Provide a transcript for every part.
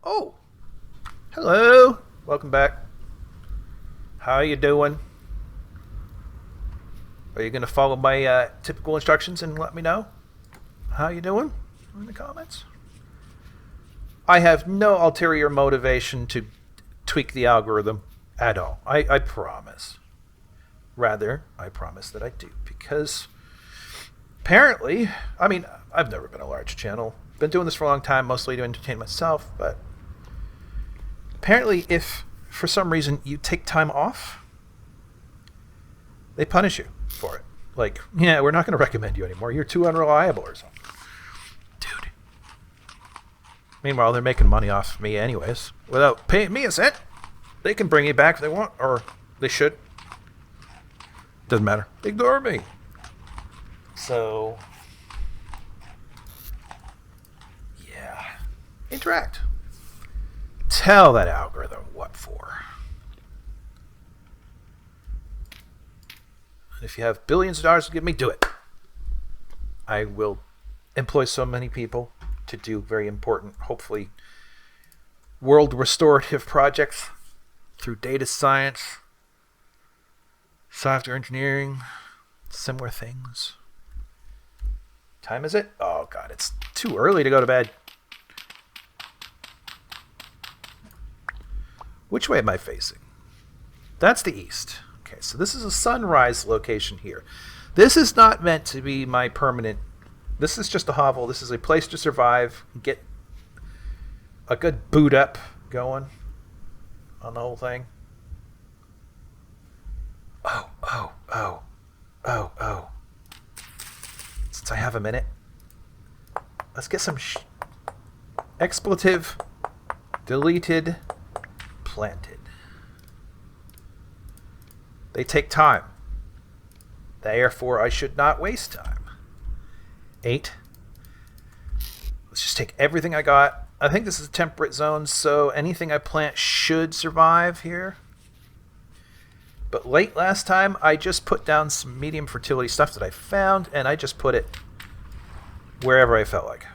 Oh, hello. Welcome back. How are you doing? Are you going to follow my typical instructions and let me know how you doing in the comments? I have no ulterior motivation to tweak the algorithm at all. I promise. Rather, I promise that I do because apparently, I mean, I've never been a large channel. Been doing this for a long time, mostly to entertain myself, but apparently, if for some reason you take time off, they punish you for it. Like, yeah, we're not going to recommend you anymore. You're too unreliable or something. Dude. Meanwhile, they're making money off me anyways. Without paying me a cent. They can bring you back if they want, or they should. Doesn't matter. Ignore me. So, yeah. Interact. Tell that algorithm what for. If you have billions of dollars to give me, do it. I will employ so many people to do very important, hopefully, world restorative projects through data science, software engineering, similar things. Time is it? Oh, God, it's too early to go to bed. Which way am I facing? That's the east. Okay, so this is a sunrise location here. This is not meant to be my permanent. This is just a hovel. This is a place to survive, get a good boot up going on the whole thing. Oh. Since I have a minute, let's get some expletive deleted planted. They take time. Therefore, I should not waste time. 8. Let's just take everything I got. I think this is a temperate zone, so anything I plant should survive here. But late last time, I just put down some medium fertility stuff that I found, and I just put it wherever I felt like.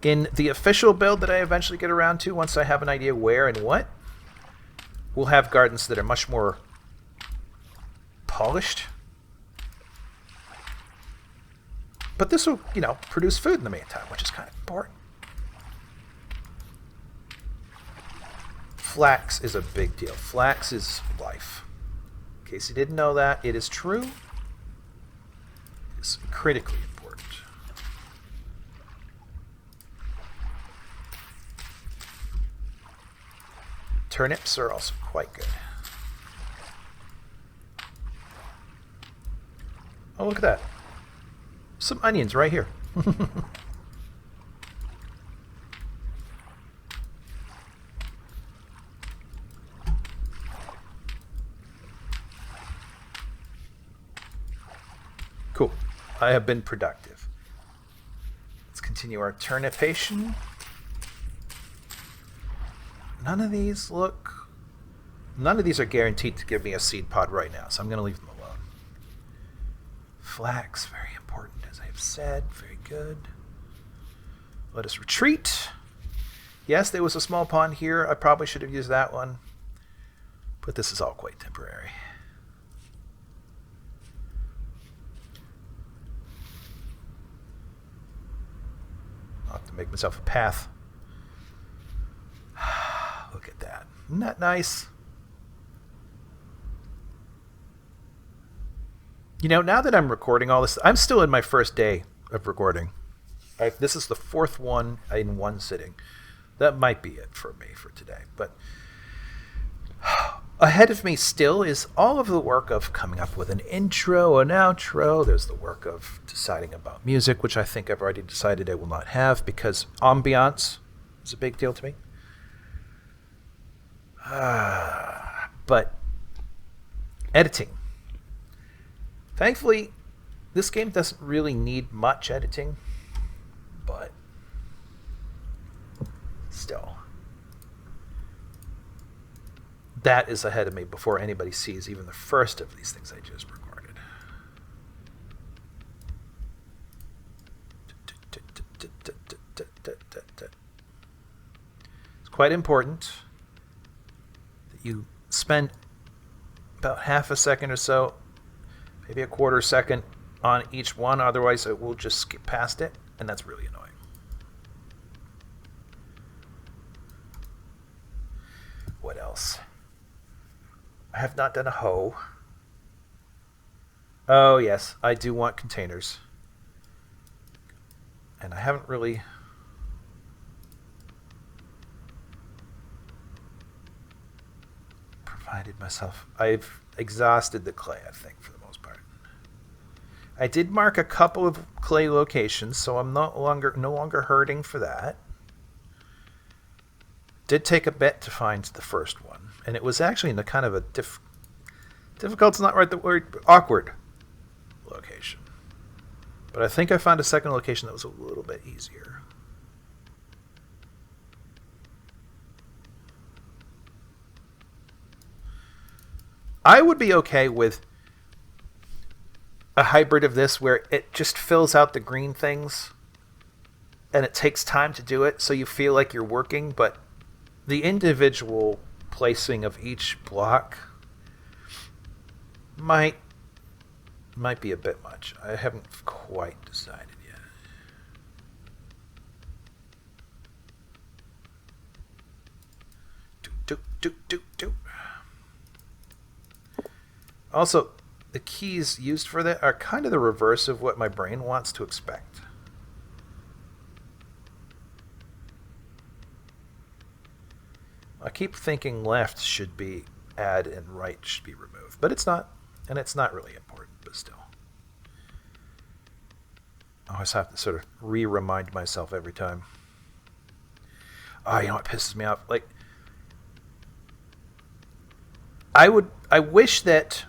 In the official build that I eventually get around to, once I have an idea where and what, we'll have gardens that are much more polished. But this will, produce food in the meantime, which is kind of important. Flax is a big deal. Flax is life. In case you didn't know that, it is true. It's critically important. Turnips are also quite good. Oh, look at that. Some onions right here. Cool. I have been productive. Let's continue our turnipation. None of these are guaranteed to give me a seed pod right now, so I'm going to leave them alone. Flax, very important, as I have said. Very good. Let us retreat. Yes, there was a small pond here. I probably should have used that one. But this is all quite temporary. I'll have to make myself a path. Look at that. Isn't that nice? Now that I'm recording all this, I'm still in my first day of recording. This is the 4th one in one sitting. That might be it for me for today. But ahead of me still is all of the work of coming up with an intro, an outro. There's the work of deciding about music, which I think I've already decided I will not have because ambiance is a big deal to me. But editing. Thankfully, this game doesn't really need much editing, but still. That is ahead of me before anybody sees even the first of these things I just recorded. quite important that you spend about half a second or so, maybe a quarter second on each one, otherwise it will just skip past it, and that's really annoying. What else? I have not done a hoe. Oh yes, I do want containers. And I haven't really provided myself. I've exhausted the clay, I think, for the most part. I did mark a couple of clay locations, so I'm no longer hurting for that. Did take a bit to find the first one, and it was actually in a kind of a difficult's not right the word, awkward location. But I think I found a second location that was a little bit easier. I would be okay with a hybrid of this where it just fills out the green things and it takes time to do it, so you feel like you're working, but the individual placing of each block might be a bit much. I haven't quite decided yet. Do. Also, the keys used for that are kind of the reverse of what my brain wants to expect. I keep thinking left should be add and right should be removed, but it's not, and it's not really important, but still. I always have to sort of remind myself every time. Oh, you know what pisses me off? Like, I wish that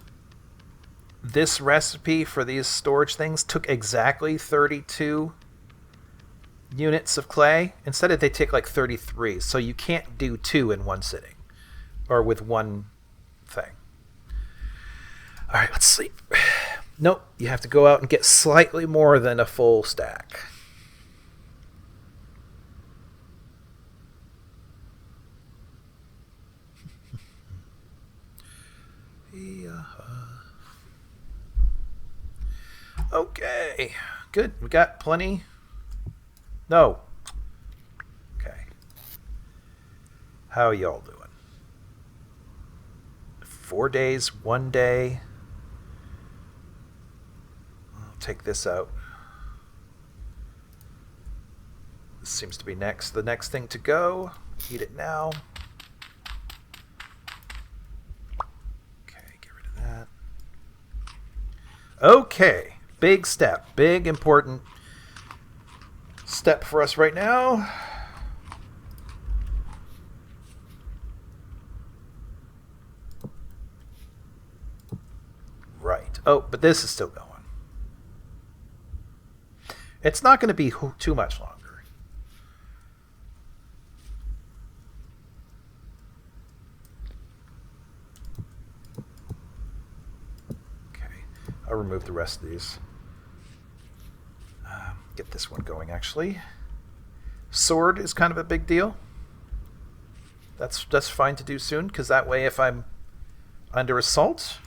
this recipe for these storage things took exactly 32 units of clay. Instead, they take like 33, so you can't do 2 in one sitting or with one thing. All right, let's sleep. Nope, you have to go out and get slightly more than a full stack. Okay, good. We got plenty. No. Okay. How are y'all doing? 4 days, 1 day. I'll take this out. This seems to be the next thing to go. Eat it now. Okay, get rid of that. Okay, big step, big important step for us right now. Right. Oh, but this is still going. It's not going to be too much longer. Okay. I'll remove the rest of these. Get this one going, actually. Sword is kind of a big deal. That's fine to do soon, because that way if I'm under assault,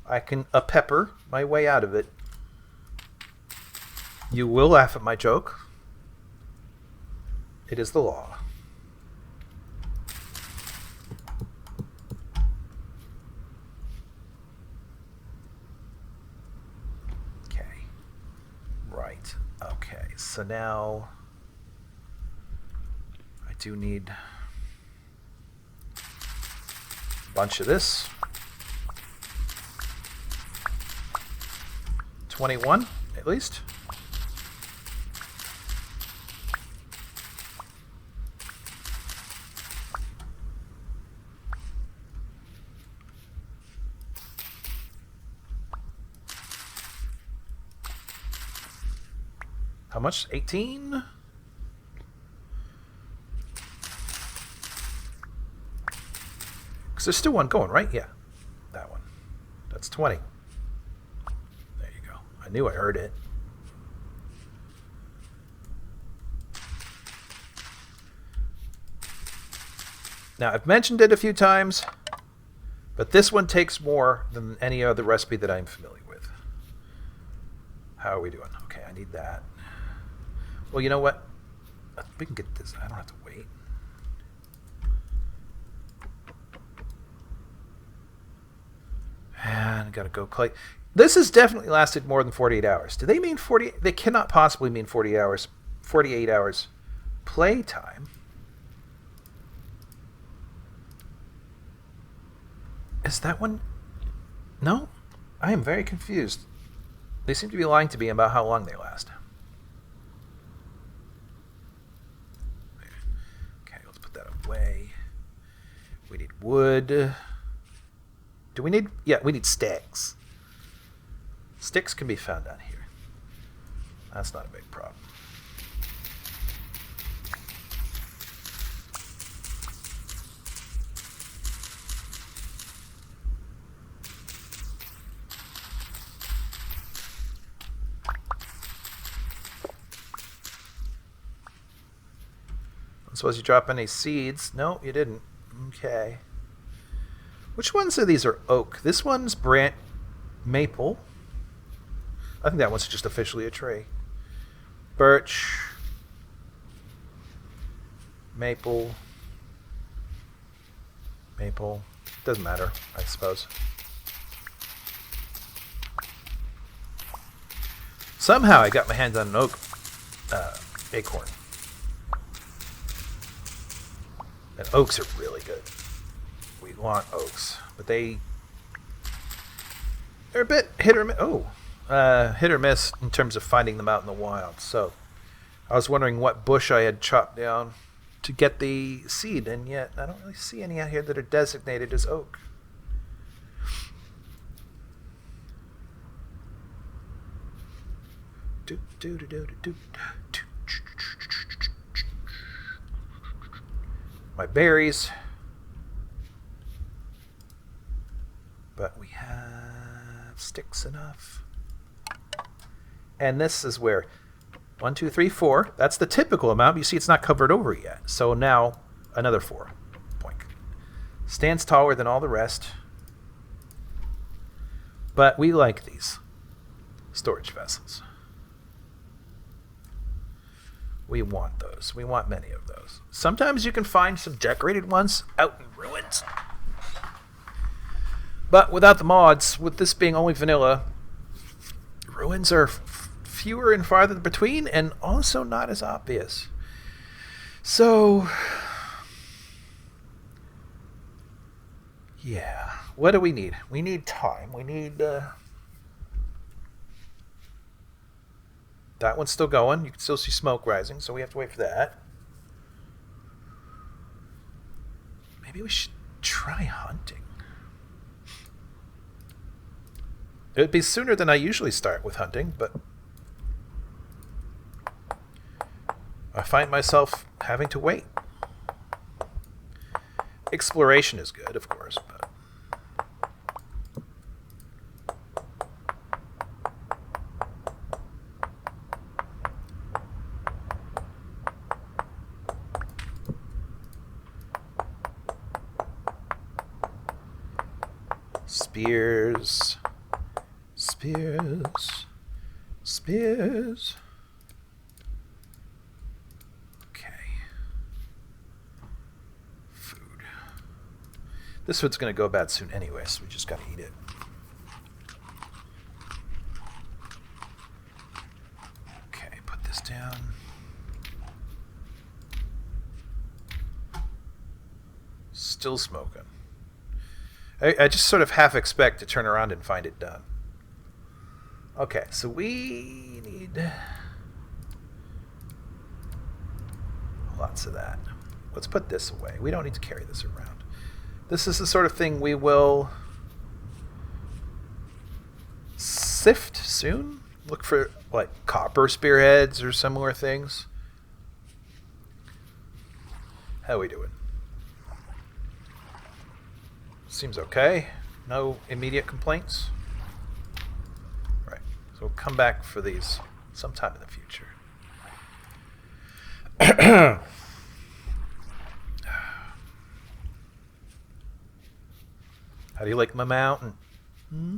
I can pepper my way out of it. You will laugh at my joke. It is the law. Okay. Right. Okay. So now I do need a bunch of this. 21 at least. How much? 18? Because there's still one going, right? Yeah. That one. That's 20. There you go. I knew I heard it. Now, I've mentioned it a few times, but this one takes more than any other recipe that I'm familiar with. How are we doing? Okay, I need that. Well, you know what? We can get this. I don't have to wait. And I gotta go clay. This has definitely lasted more than 48 hours. Do they mean 40? They cannot possibly mean 40 hours, 48 hours playtime. Is that one? No? I am very confused. They seem to be lying to me about how long they last. Okay, let's put that away. We need wood. Do we need... Yeah, we need sticks. Sticks can be found down here. That's not a big problem. I suppose you drop any seeds. No, you didn't. Okay. Which ones of these are oak? This one's maple. I think that one's just officially a tree. Birch. Maple. Maple. Doesn't matter, I suppose. Somehow I got my hands on an oak acorn. And oaks are really good. We want oaks, but they're a bit hit or miss. Hit or miss in terms of finding them out in the wild. So I was wondering what bush I had chopped down to get the seed, and yet I don't really see any out here that are designated as oak. My berries. But we have sticks enough. And this is where 1, 2, 3, 4. That's the typical amount. You see it's not covered over yet. So now another 4. Boink. Stands taller than all the rest. But we like these storage vessels. We want those. We want many of those. Sometimes you can find some decorated ones out in ruins. But without the mods, with this being only vanilla, ruins are fewer and farther between and also not as obvious. So, yeah. What do we need? We need time. We need... That one's still going. You can still see smoke rising, so we have to wait for that. Maybe we should try hunting. It would be sooner than I usually start with hunting, but I find myself having to wait. Exploration is good, of course, but... Spears. Spears. Spears. Okay. Food. This food's going to go bad soon anyway, so we just got to eat it. Okay, put this down. Still smoking. I just sort of half expect to turn around and find it done. Okay, so we need lots of that. Let's put this away. We don't need to carry this around. This is the sort of thing we will sift soon. Look for like copper spearheads or similar things. How are we doing? Seems okay. No immediate complaints. Right. So we'll come back for these sometime in the future. How do you like my mountain? Hmm?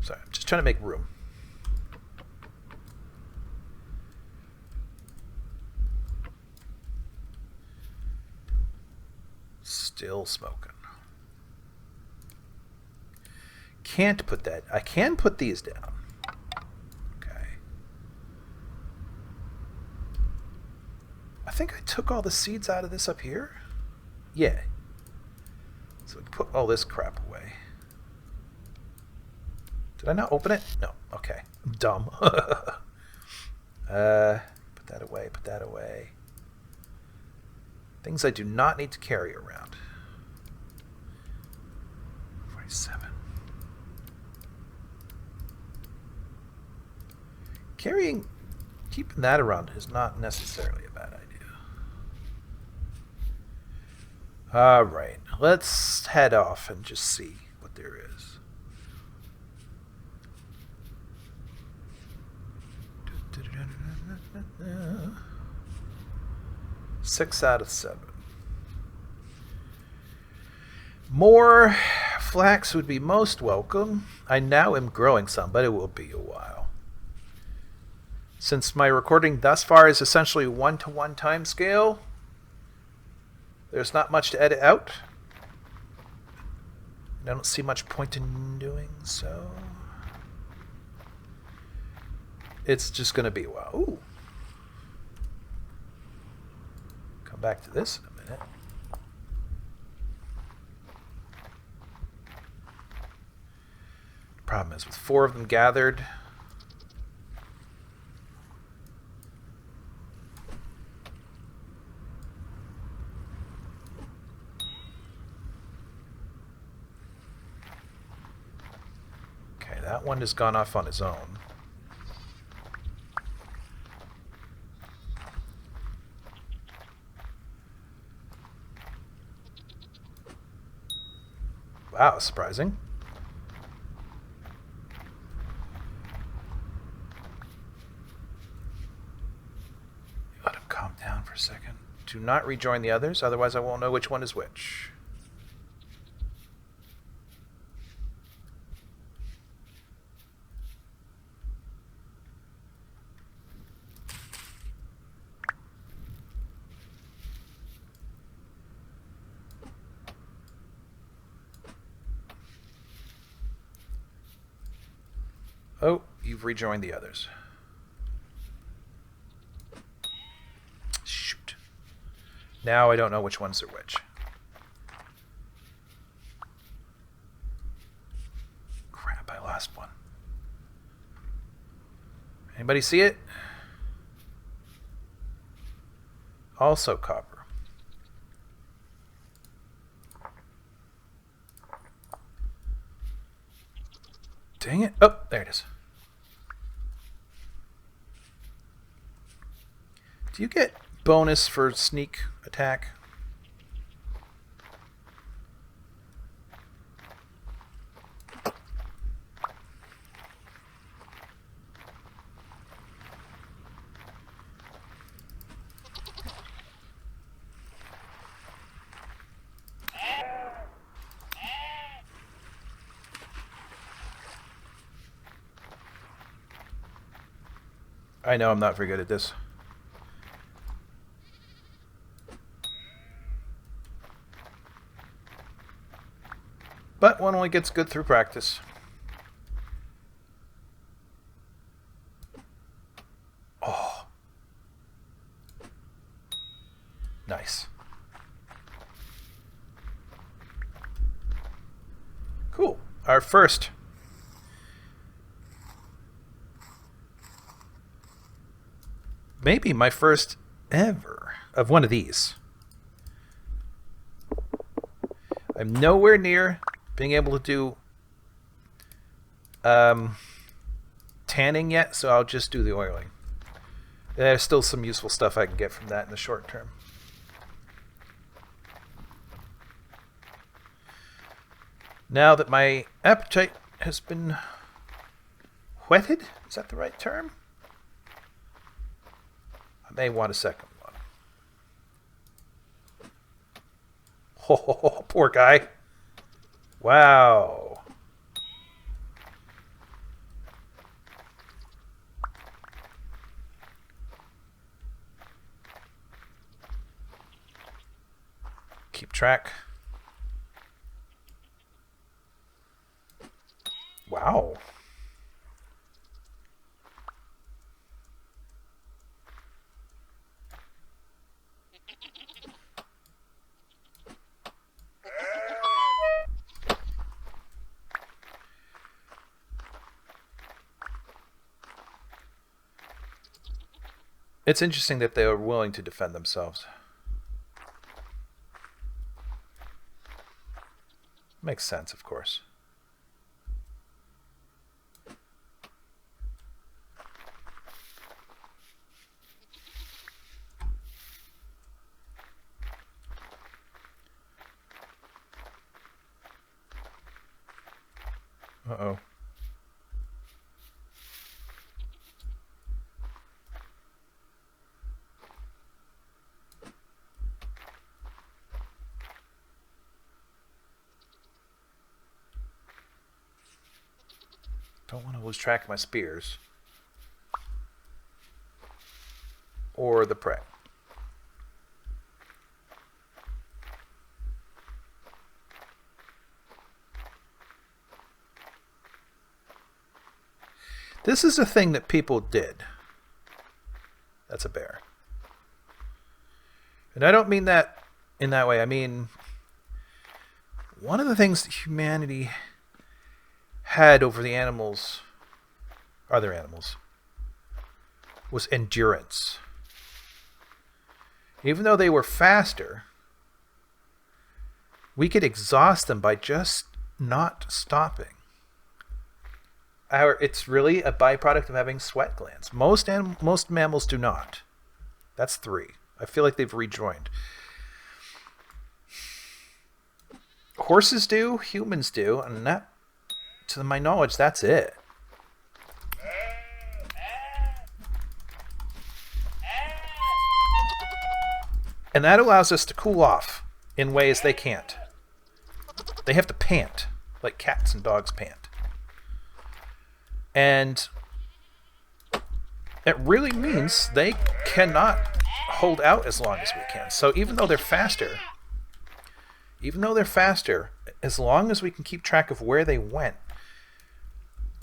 Sorry, I'm just trying to make room. Still smoking. Can't put that. I can put these down. Okay. I think I took all the seeds out of this up here. Yeah. So we put all this crap away. Did I not open it? No. Okay. I'm dumb. Put that away. Put that away. Things I do not need to carry around. 47. Keeping that around is not necessarily a bad idea. All right, let's head off and just see what there is. Six out of 7. More flax would be most welcome. I now am growing some, but it will be a while. Since my recording thus far is essentially 1-to-1 time scale, there's not much to edit out. I don't see much point in doing so. It's just going to be a while. Ooh. Come back to this in a minute. The problem is with 4 of them gathered, that one has gone off on his own. Wow, surprising. Let him calm down for a second. Do not rejoin the others, otherwise I won't know which one is which. Oh, you've rejoined the others. Shoot. Now I don't know which ones are which. Crap, I lost one. Anybody see it? Also copper. Dang it. Oh, there it is. Do you get bonus for sneak attack? I know I'm not very good at this. But one only gets good through practice. Oh. Nice. Cool. Our first. Maybe my first ever of one of these. I'm nowhere near being able to do tanning yet, so I'll just do the oiling. There's still some useful stuff I can get from that in the short term. Now that my appetite has been Whetted? Is that the right term? I may want a second one. Oh, poor guy. Wow. Keep track. Wow. It's interesting that they are willing to defend themselves. Makes sense, of course. Uh-oh. Don't want to lose track of my spears. Or the prey. This is a thing that people did. That's a bear. And I don't mean that in that way. I mean, one of the things that humanity had over the animals, other animals, was endurance. Even though they were faster, we could exhaust them by just not stopping. It's really a byproduct of having sweat glands. Most mammals do not. That's 3. I feel like they've rejoined. Horses do, humans do, and that, to my knowledge, that's it. And that allows us to cool off in ways they can't. They have to pant, like cats and dogs pant. And it really means they cannot hold out as long as we can. So even though they're faster, as long as we can keep track of where they went,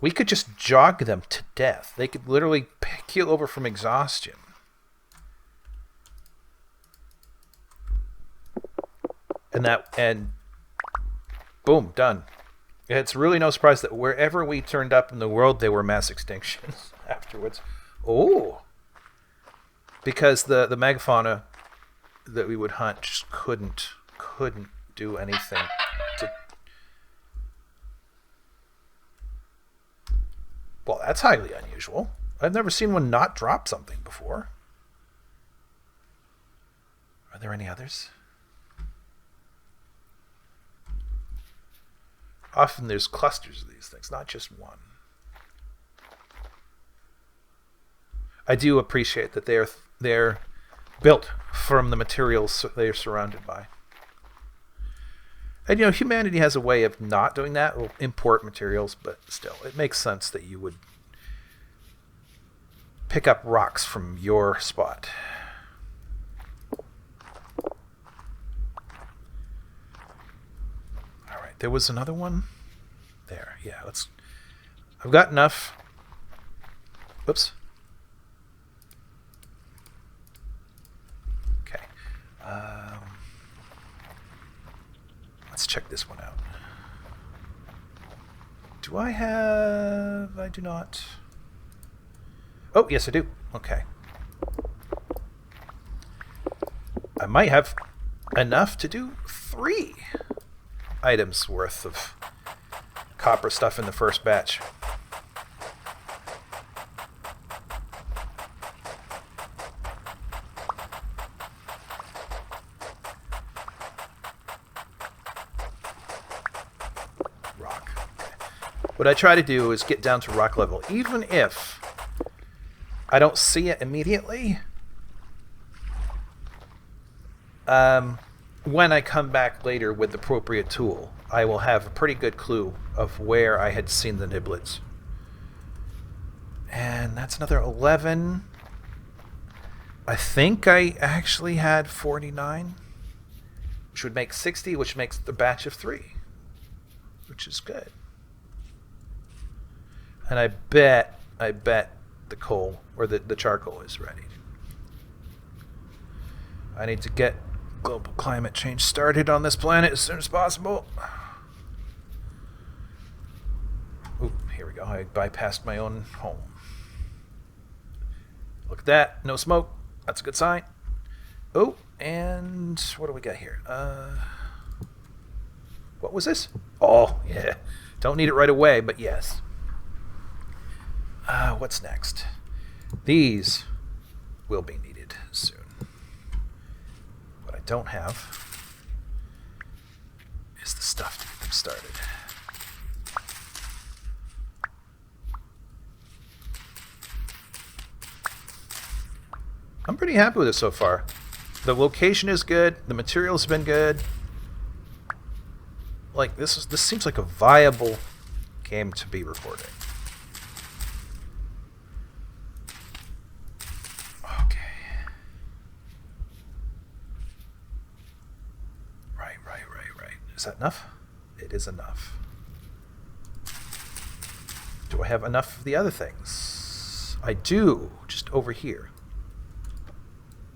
we could just jog them to death. They could literally keel over from exhaustion. And boom, done. It's really no surprise that wherever we turned up in the world, there were mass extinctions afterwards. Oh! Because the megafauna that we would hunt just couldn't do anything to... Well, that's highly unusual. I've never seen one not drop something before. Are there any others? Often there's clusters of these things, not just one. I do appreciate that they're built from the materials they're surrounded by. And humanity has a way of not doing that. We'll import materials, but still, it makes sense that you would pick up rocks from your spot. There was another one there. Yeah, I've got enough. Whoops. Okay. Let's check this one out. Do I have... I do not. Oh, yes, I do. Okay. I might have enough to do 3 items worth of copper stuff in the first batch. Rock. What I try to do is get down to rock level. Even if I don't see it immediately, when I come back later with the appropriate tool, I will have a pretty good clue of where I had seen the niblets. And that's another 11. I think I actually had 49, which would make 60, which makes the batch of 3, which is good. And I bet the coal, or the charcoal is ready. I need to get global climate change started on this planet as soon as possible. Ooh, here we go. I bypassed my own home. Look at that. No smoke. That's a good sign. Oh, and what do we got here? What was this? Oh, yeah. Don't need it right away, but yes. What's next? These will be needed soon. What I don't have is the stuff to get them started. I'm pretty happy with it so far. The location is good. The material's been good. Like this seems like a viable game to be recording. Okay. Right. Is that enough? It is enough. Do I have enough of the other things? I do, just over here.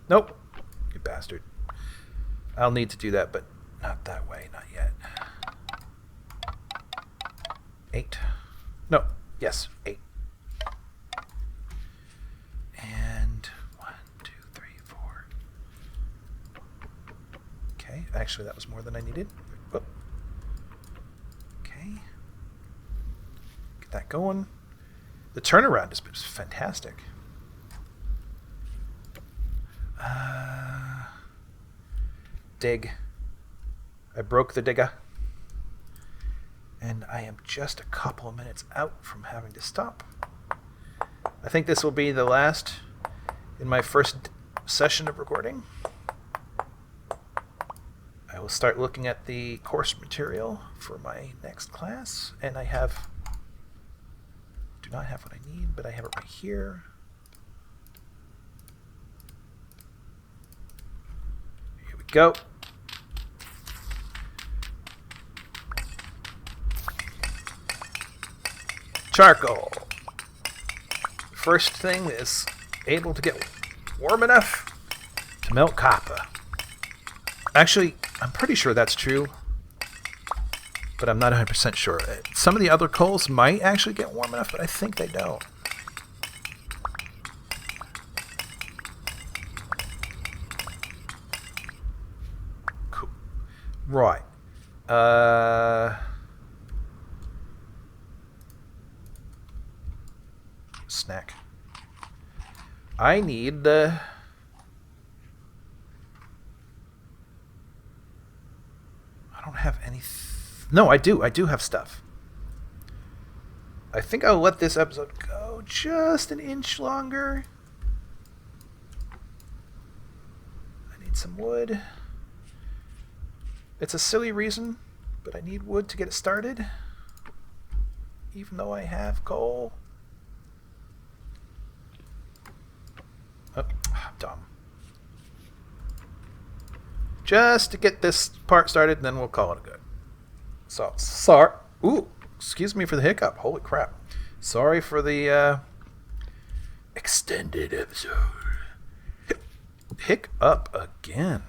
Nope. You bastard. I'll need to do that, but not that way. Not yet. 8. No. Yes. 8. And 1, 2, 3, 4. Okay. Actually, that was more than I needed. Whoop. Okay. Get that going. The turnaround has been fantastic. Dig. I broke the digger. And I am just a couple of minutes out from having to stop. I think this will be the last in my first session of recording. I will start looking at the course material for my next class. And I do not have what I need, but I have it right here. Here we go. Charcoal. First thing is able to get warm enough to melt copper. Actually, I'm pretty sure that's true, but I'm not 100% sure. Some of the other coals might actually get warm enough, but I think they don't. Cool. Right. Snack. I need the... I don't have any... No, I do. I do have stuff. I think I'll let this episode go just an inch longer. I need some wood. It's a silly reason, but I need wood to get it started. Even though I have coal. Oh, dumb. Just to get this part started, and then we'll call it good. So, sorry. Ooh, excuse me for the hiccup. Holy crap. Sorry for the extended episode. Hiccup again.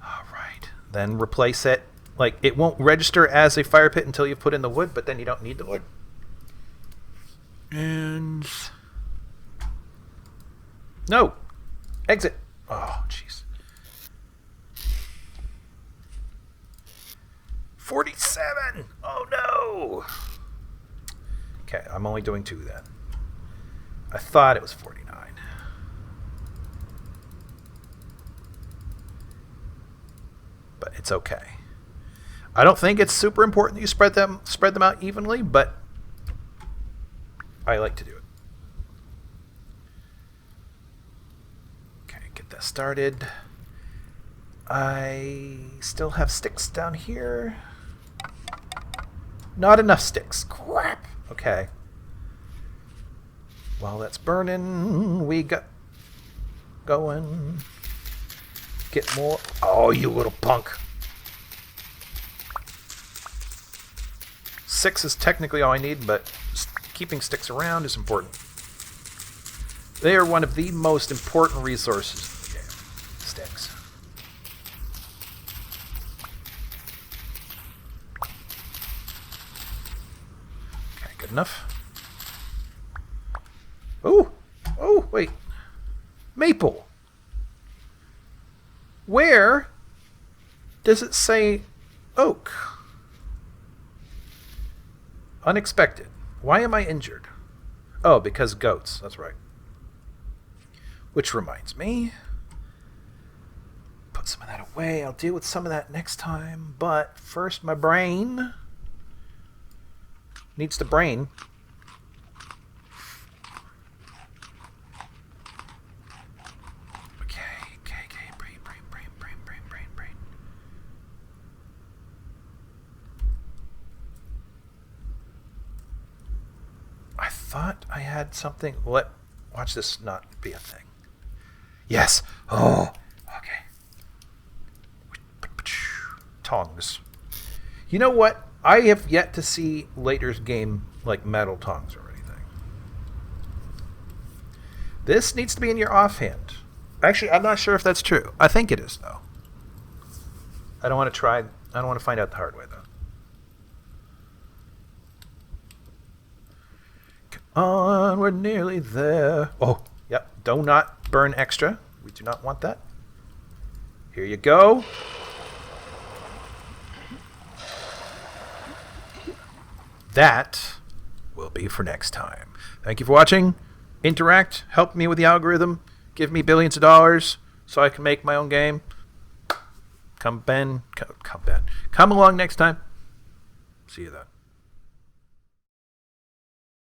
All right. Then replace it. Like, it won't register as a fire pit until you put in the wood, but then you don't need the wood. And no, exit. Oh, jeez. 47. Oh no. Okay, I'm only doing 2 then. I thought it was 49. but it's okay. I don't think it's super important that you spread them out evenly, but I like to do it. Okay, get that started. I still have sticks down here. Not enough sticks. Crap. Okay. While that's burning, we got going. Get more. Oh, you little punk. 6 is technically all I need, but keeping sticks around is important. They are one of the most important resources in the game. Sticks. Okay, good enough. Oh, wait. Maple. Where does it say oak? Unexpected. Why am I injured? Oh, because goats. That's right. Which reminds me. Put some of that away. I'll deal with some of that next time. But first, my brain needs to brain. Thought I had something. Watch this not be a thing. Yes. Oh, okay. Tongs. You know what? I have yet to see Later's game like metal tongs or anything. This needs to be in your offhand. Actually, I'm not sure if that's true. I think it is, though. I don't want to try. I don't want to find out the hard way, though. On, we're nearly there. Oh, yep. Do not burn extra. We do not want that. Here you go. That will be for next time. Thank you for watching. Interact. Help me with the algorithm. Give me billions of dollars so I can make my own game. Come along next time. See you then.